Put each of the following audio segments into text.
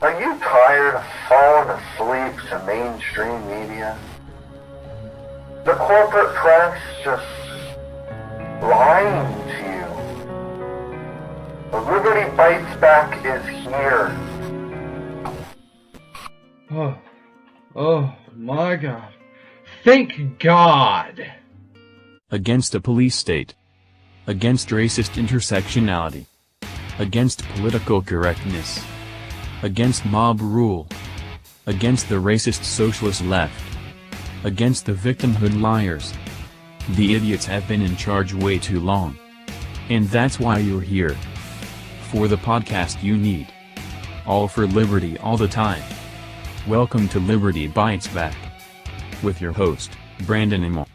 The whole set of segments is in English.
Are you tired of falling asleep to mainstream media? The corporate press just lying to you. Liberty Bites Back is here. Oh my God. Thank God. Against a police state. Against racist intersectionality. Against political correctness. Against mob rule. Against the racist socialist left. Against the victimhood liars. The idiots have been in charge way too long. And that's why you're here. For the podcast you need. All for liberty all the time. Welcome to Liberty Bites Back. With your host, Brandon Emo.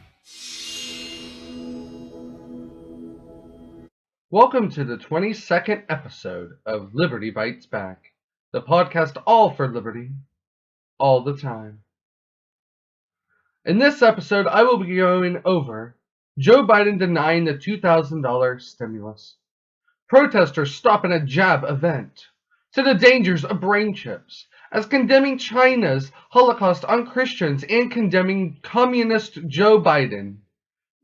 Welcome to the 22nd episode of Liberty Bites Back, the podcast all for liberty, all the time. In this episode, I will be going over Joe Biden denying the $2,000 stimulus, protesters stopping a jab event, to the dangers of brain chips, as condemning China's Holocaust on Christians and condemning communist Joe Biden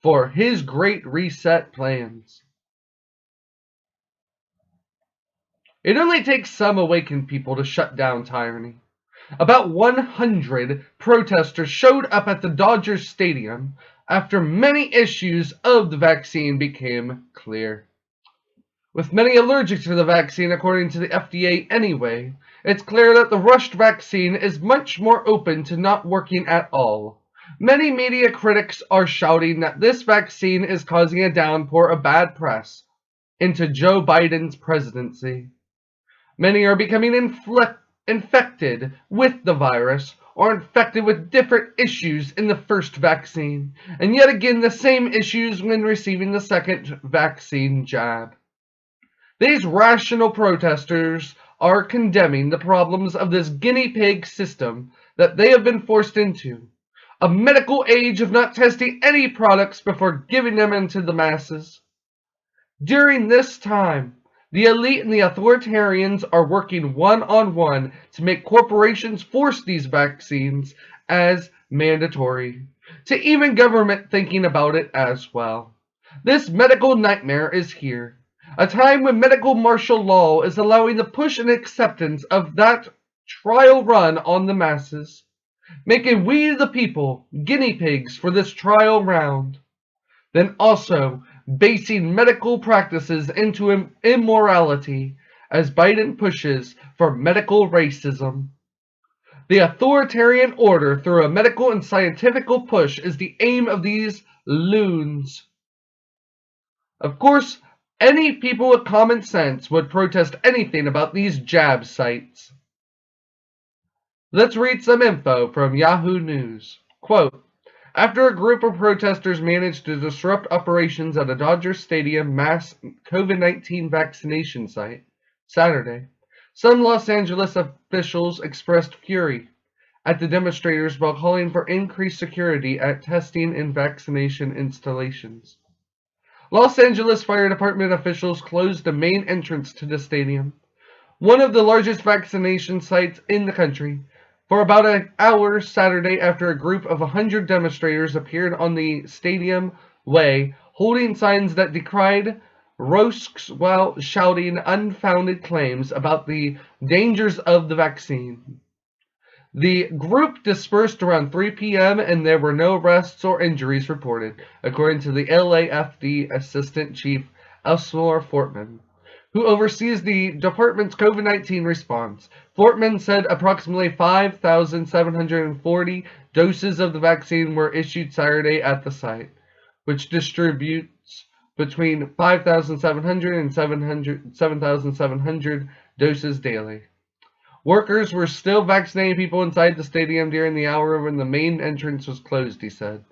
for his Great Reset plans. It only takes some awakened people to shut down tyranny. About 100 protesters showed up at the Dodgers Stadium after many issues of the vaccine became clear. With many allergic to the vaccine according to the FDA anyway, it's clear that the rushed vaccine is much more open to not working at all. Many media critics are shouting that this vaccine is causing a downpour of bad press into Joe Biden's presidency. Many are becoming infected with the virus or infected with different issues in the first vaccine, and yet again the same issues when receiving the second vaccine jab. These rational protesters are condemning the problems of this guinea pig system that they have been forced into, a medical age of not testing any products before giving them into the masses. During this time, the elite and the authoritarians are working one-on-one to make corporations force these vaccines as mandatory, to even government thinking about it as well. This medical nightmare is here, a time when medical martial law is allowing the push and acceptance of that trial run on the masses, making we the people guinea pigs for this trial round. Then also basing medical practices into immorality as Biden pushes for medical racism. The authoritarian order through a medical and scientific push is the aim of these loons. Of course, any people with common sense would protest anything about these jab sites. Let's read some info from Yahoo News. Quote, after a group of protesters managed to disrupt operations at a Dodger Stadium mass COVID-19 vaccination site Saturday, some Los Angeles officials expressed fury at the demonstrators while calling for increased security at testing and vaccination installations. Los Angeles Fire Department officials closed the main entrance to the stadium, one of the largest vaccination sites in the country, for about an hour Saturday after a group of 100 demonstrators appeared on the stadium way holding signs that decried roasts while shouting unfounded claims about the dangers of the vaccine. The group dispersed around 3 p.m. and there were no arrests or injuries reported, according to the LAFD Assistant Chief Elsmore Fortman, who oversees the department's COVID-19 response. Fortman said approximately 5,740 doses of the vaccine were issued Saturday at the site, which distributes between 5,700 and 7,700 doses daily. Workers were still vaccinating people inside the stadium during the hour when the main entrance was closed, he said.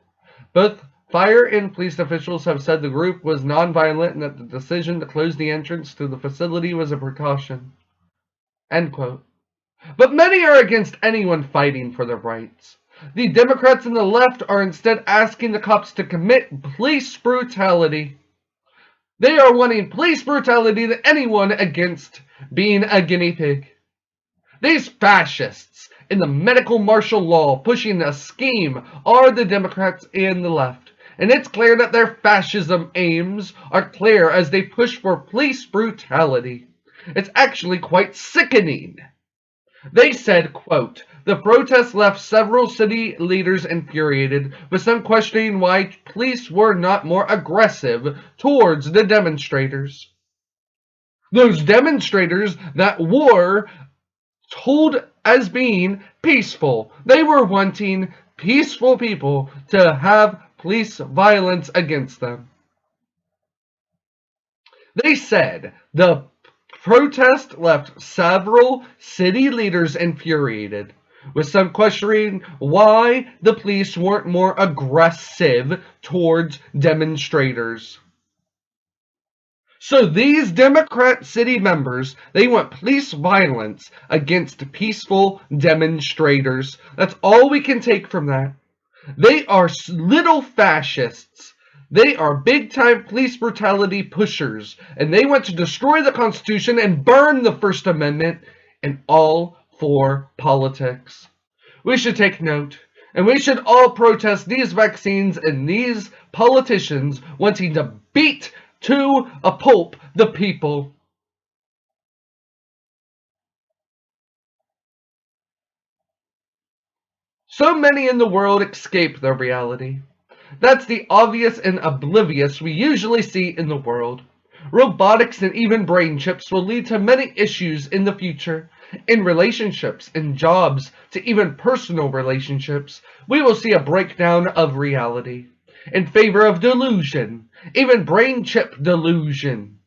Both fire and police officials have said the group was non-violent and that the decision to close the entrance to the facility was a precaution. End quote. But many are against anyone fighting for their rights. The Democrats and the left are instead asking the cops to commit police brutality. They are wanting police brutality to anyone against being a guinea pig. These fascists in the medical martial law pushing a scheme are the Democrats and the left. And it's clear that their fascism aims are clear as they push for police brutality. It's actually quite sickening. They said, quote, "The protests left several city leaders infuriated, with some questioning why police were not more aggressive towards the demonstrators." Those demonstrators that were told as being peaceful. They were wanting peaceful people to have police violence against them. They said the protest left several city leaders infuriated, with some questioning why the police weren't more aggressive towards demonstrators. So these Democrat city members, they want police violence against peaceful demonstrators. That's all we can take from that. They are little fascists. They are big-time police brutality pushers, and they want to destroy the Constitution and burn the First Amendment, and all for politics. We should take note, and we should all protest these vaccines and these politicians wanting to beat to a pulp the people. So many in the world escape their reality. That's the obvious and oblivious we usually see in the world. Robotics and even brain chips will lead to many issues in the future. In relationships, in jobs, to even personal relationships, we will see a breakdown of reality. In favor of delusion, even brain chip delusion.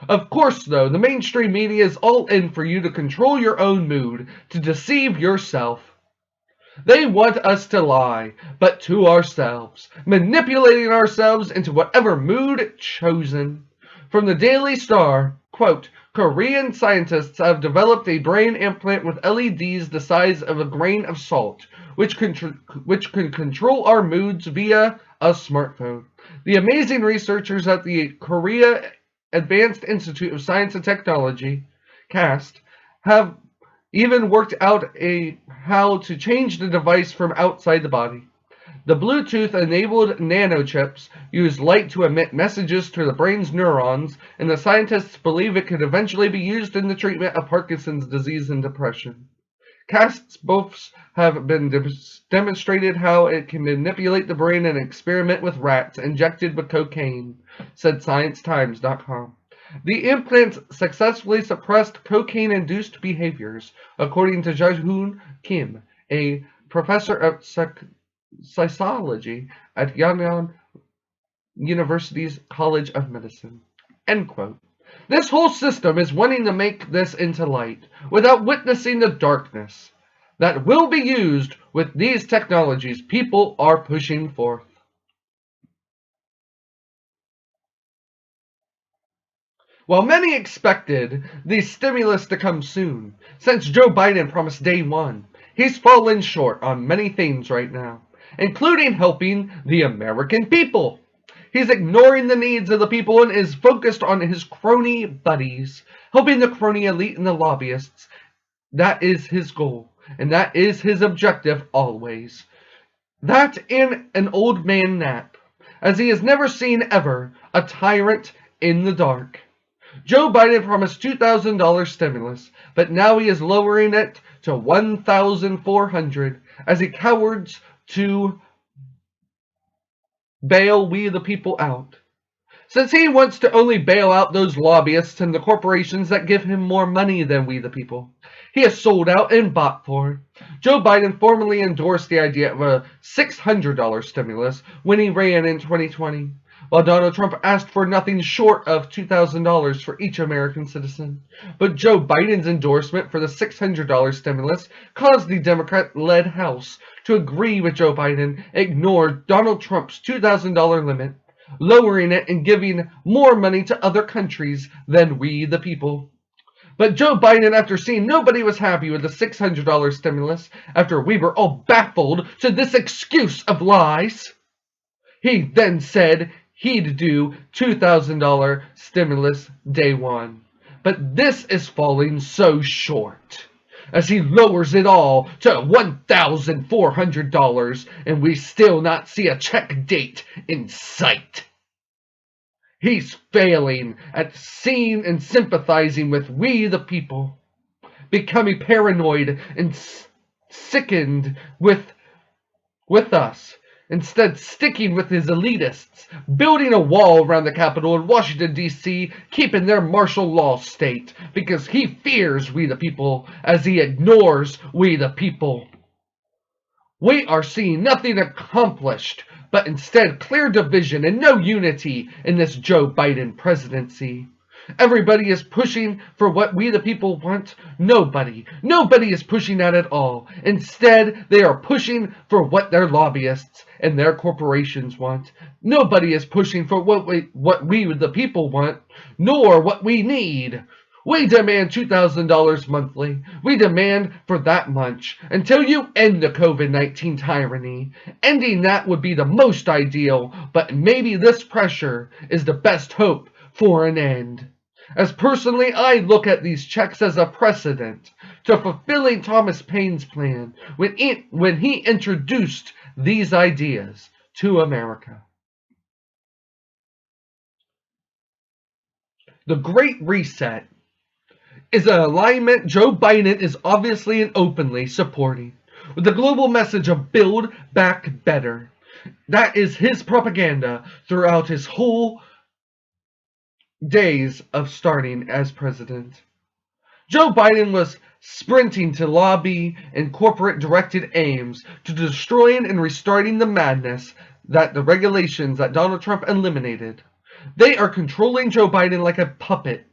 Of course, though, the mainstream media is all in for you to control your own mood, to deceive yourself. They want us to lie, but to ourselves, manipulating ourselves into whatever mood chosen. From the Daily Star, quote, "Korean scientists have developed a brain implant with LEDs the size of a grain of salt, which can control our moods via a smartphone. The amazing researchers at the Korea Advanced Institute of Science and Technology, CAST, have even worked out how to change the device from outside the body. The Bluetooth-enabled nanochips use light to emit messages to the brain's neurons, and the scientists believe it could eventually be used in the treatment of Parkinson's disease and depression. CAST's both have been demonstrated how it can manipulate the brain and experiment with rats injected with cocaine," said ScienceTimes.com. The implants successfully suppressed cocaine-induced behaviors, according to Jae-hoon Kim, a professor of psychology at Yangwon University's College of Medicine. End quote. This whole system is wanting to make this into light, without witnessing the darkness that will be used with these technologies people are pushing forth. While many expected the stimulus to come soon, since Joe Biden promised day one, he's fallen short on many things right now, including helping the American people. He's ignoring the needs of the people and is focused on his crony buddies, helping the crony elite and the lobbyists. That is his goal, and that is his objective always. That and an old man nap, as he has never seen ever a tyrant in the dark. Joe Biden promised $2,000 stimulus, but now he is lowering it to $1,400 as he cowers to bail we the people out. Since he wants to only bail out those lobbyists and the corporations that give him more money than we the people, he has sold out and bought for. Joe Biden formally endorsed the idea of a $600 stimulus when he ran in 2020. While Donald Trump asked for nothing short of $2,000 for each American citizen. But Joe Biden's endorsement for the $600 stimulus caused the Democrat-led House to agree with Joe Biden, ignore Donald Trump's $2,000 limit, lowering it and giving more money to other countries than we the people. But Joe Biden, after seeing nobody was happy with the $600 stimulus, after we were all baffled to this excuse of lies, he then said he'd do $2,000 stimulus day one. But this is falling so short. as he lowers it all to $1,400, and we still not see a check date in sight. He's failing at seeing and sympathizing with we the people, becoming paranoid and sickened with us, instead sticking with his elitists, building a wall around the Capitol in Washington, D.C., keeping their martial law state, because he fears we the people as he ignores we the people. We are seeing nothing accomplished, but instead clear division and no unity in this Joe Biden presidency. Everybody is pushing for what we the people want. Nobody is pushing that at all. Instead, they are pushing for what their lobbyists and their corporations want. Nobody is pushing for what we the people want, nor what we need. We demand $2,000 monthly. We demand for that much until you end the COVID-19 tyranny. Ending that would be the most ideal, but maybe this pressure is the best hope for an end. As personally, I look at these checks as a precedent to fulfilling Thomas Paine's plan when he introduced these ideas to America. The Great Reset is an alignment Joe Biden is obviously and openly supporting, with the global message of Build Back Better. That is his propaganda throughout his whole days of starting as president. Joe Biden was sprinting to lobby and corporate-directed aims to destroying and restarting the madness that the regulations that Donald Trump eliminated. They are controlling Joe Biden like a puppet.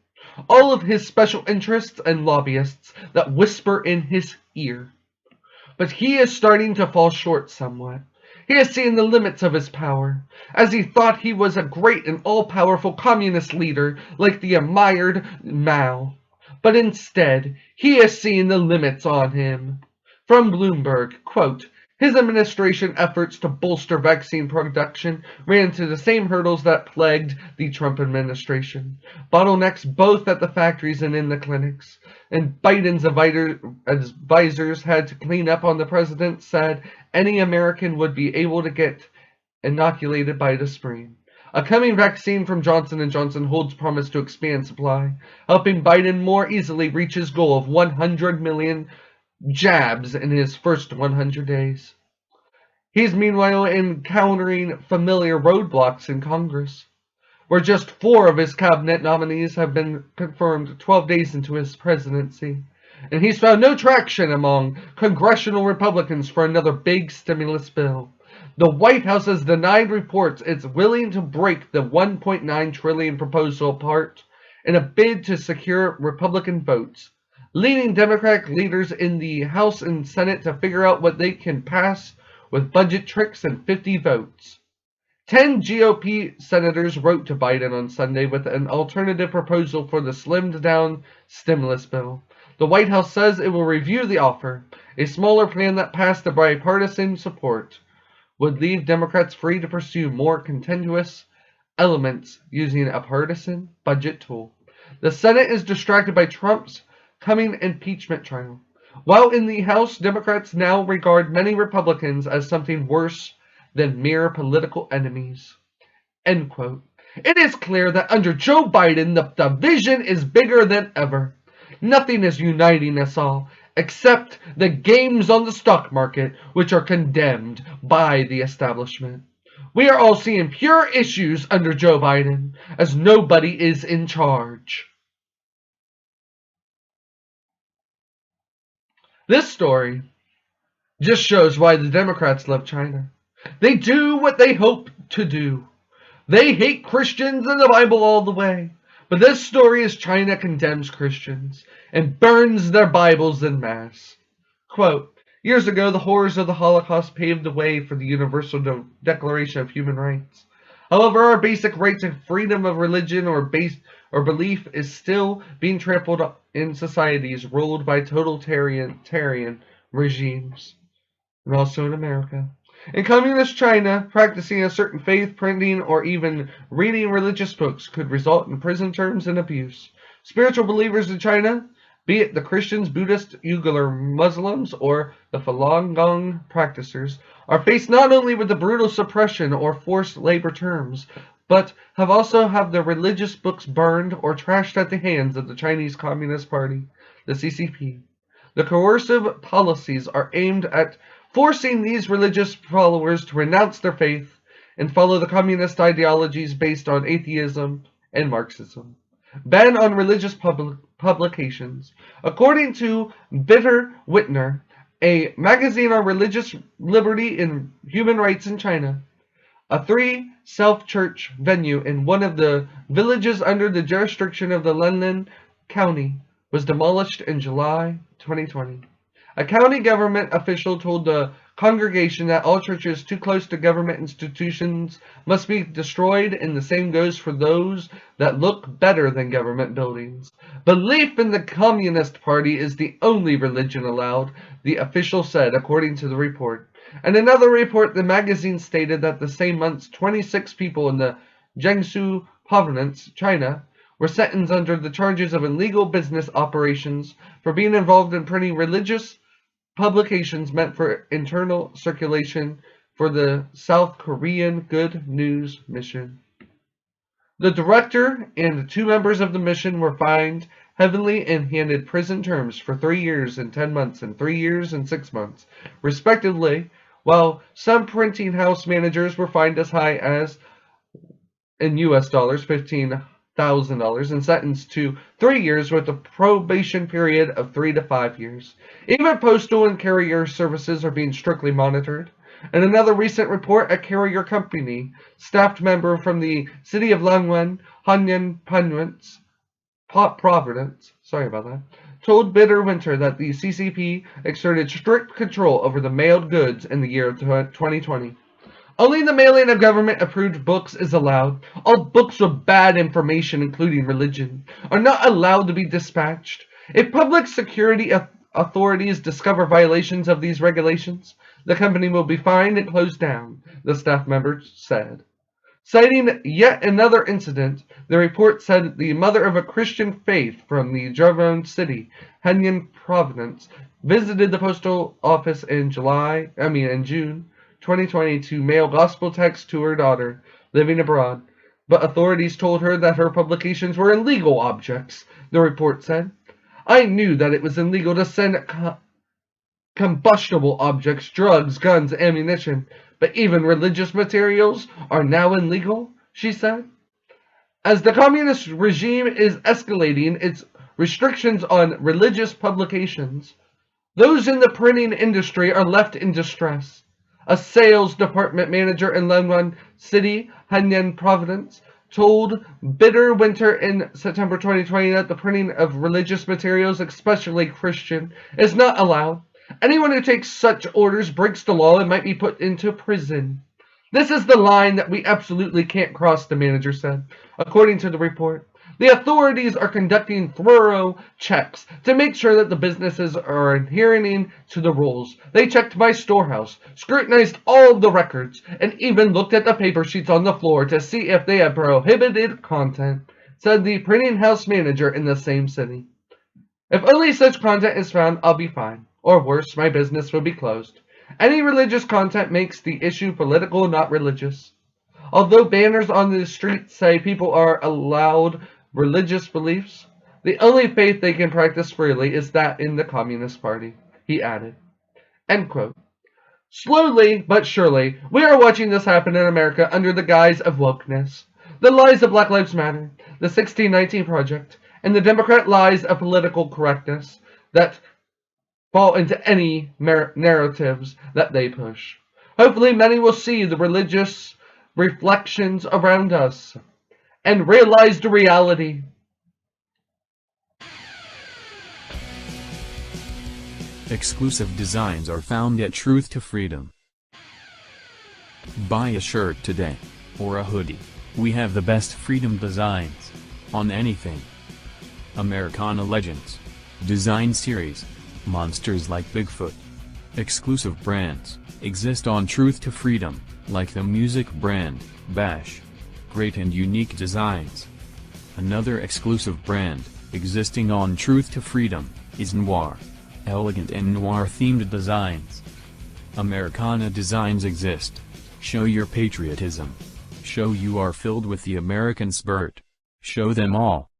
All of his special interests and lobbyists that whisper in his ear. But he is starting to fall short somewhat. He has seen the limits of his power, as he thought he was a great and all-powerful communist leader like the admired Mao. But instead, he has seen the limits on him. From Bloomberg, quote, his administration efforts to bolster vaccine production ran into the same hurdles that plagued the Trump administration. Bottlenecks both at the factories and in the clinics. And Biden's advisors had to clean up on the president, said any American would be able to get inoculated by the spring. A coming vaccine from Johnson & Johnson holds promise to expand supply, helping Biden more easily reach his goal of 100 million jabs in his first 100 days. He's meanwhile encountering familiar roadblocks in Congress, where just 4 of his cabinet nominees have been confirmed 12 days into his presidency, and he's found no traction among congressional Republicans for another big stimulus bill. The White House has denied reports it's willing to break the $1.9 trillion proposal apart in a bid to secure Republican votes, leading Democratic leaders in the House and Senate to figure out what they can pass with budget tricks and 50 votes. 10 GOP senators wrote to Biden on Sunday with an alternative proposal for the slimmed-down stimulus bill. The White House says it will review the offer. A smaller plan that passed the bipartisan support would leave Democrats free to pursue more contentious elements using a partisan budget tool. The Senate is distracted by Trump's coming impeachment trial, while in the House, Democrats now regard many Republicans as something worse than mere political enemies. End quote. It is clear that under Joe Biden, the division is bigger than ever. Nothing is uniting us all, except the games on the stock market, which are condemned by the establishment. We are all seeing pure issues under Joe Biden, as nobody is in charge. This story just shows why the Democrats love China. They do what they hope to do. They hate Christians and the Bible all the way. But this story is China condemns Christians and burns their Bibles en masse. Quote, years ago, the horrors of the Holocaust paved the way for the Universal Declaration of Human Rights. However, our basic right to freedom of religion or belief is still being trampled in societies ruled by totalitarian regimes, and also in America. In communist China, practicing a certain faith, printing, or even reading religious books could result in prison terms and abuse. Spiritual believers in China be it the Christians, Buddhists, Uyghur Muslims, or the Falun Gong practitioners, are faced not only with the brutal suppression or forced labor terms, but have also had their religious books burned or trashed at the hands of the Chinese Communist Party, the CCP. The coercive policies are aimed at forcing these religious followers to renounce their faith and follow the communist ideologies based on atheism and Marxism. Ban on religious publications. According to Bitter Whitner, a magazine on religious liberty and human rights in China, a three self-church venue in one of the villages under the jurisdiction of the Lenlin County was demolished in July 2020. A county government official told the congregation that all churches too close to government institutions must be destroyed, and the same goes for those that look better than government buildings. Belief in the Communist Party is the only religion allowed, the official said, according to the report. In another report, the magazine stated that the same month, 26 people in the Jiangsu province, China, were sentenced under the charges of illegal business operations for being involved in printing religious publications meant for internal circulation for the South Korean Good News Mission. The director and 2 members of the mission were fined heavily and handed prison terms for 3 years and 10 months and 3 years and 6 months, respectively, while some printing house managers were fined as high as, in US dollars, $15,000 and sentenced to 3 years with a probation period of 3 to 5 years. Even postal and carrier services are being strictly monitored. In another recent report, a carrier company staff member from the city of Langwan, Hanyan Province, told Bitter Winter that the CCP exerted strict control over the mailed goods in the year 2020. Only the mailing of government-approved books is allowed. All books with bad information, including religion, are not allowed to be dispatched. If public security authorities discover violations of these regulations, the company will be fined and closed down, the staff member said. Citing yet another incident, the report said the mother of a Christian faith from the Javon city, Hanyan Province, visited the postal office in June 2020 to mail gospel texts to her daughter living abroad, but authorities told her that her publications were illegal objects, the report said. I knew that it was illegal to send combustible objects, drugs, guns, ammunition, but even religious materials are now illegal, she said. As the communist regime is escalating its restrictions on religious publications, those in the printing industry are left in distress. A sales department manager in Langwan City, Hanyan Province, told Bitter Winter in September 2020 that the printing of religious materials, especially Christian, is not allowed. Anyone who takes such orders breaks the law and might be put into prison. This is the line that we absolutely can't cross, the manager said. According to the report, the authorities are conducting thorough checks to make sure that the businesses are adhering to the rules. They checked my storehouse, scrutinized all of the records, and even looked at the paper sheets on the floor to see if they had prohibited content, said the printing house manager in the same city. If only such content is found, I'll be fine. Or worse, my business will be closed. Any religious content makes the issue political, not religious. Although banners on the streets say people are allowed religious beliefs, the only faith they can practice freely is that in the Communist Party, he added. End quote. Slowly but surely, we are watching this happen in America under the guise of wokeness. The lies of Black Lives Matter, the 1619 Project, and the Democrat lies of political correctness that fall into any narratives that they push. Hopefully many will see the religious reflections around us and realize the reality. Exclusive designs are found at Truth to Freedom. Buy a shirt today, or a hoodie. We have the best freedom designs on anything. Americana Legends, Design Series, monsters like Bigfoot. Exclusive brands exist on Truth to Freedom, like the music brand, Bash. Great and unique designs. Another exclusive brand, existing on Truth to Freedom, is noir. Elegant and noir-themed designs. Americana designs exist. Show your patriotism. Show you are filled with the American spirit. Show them all.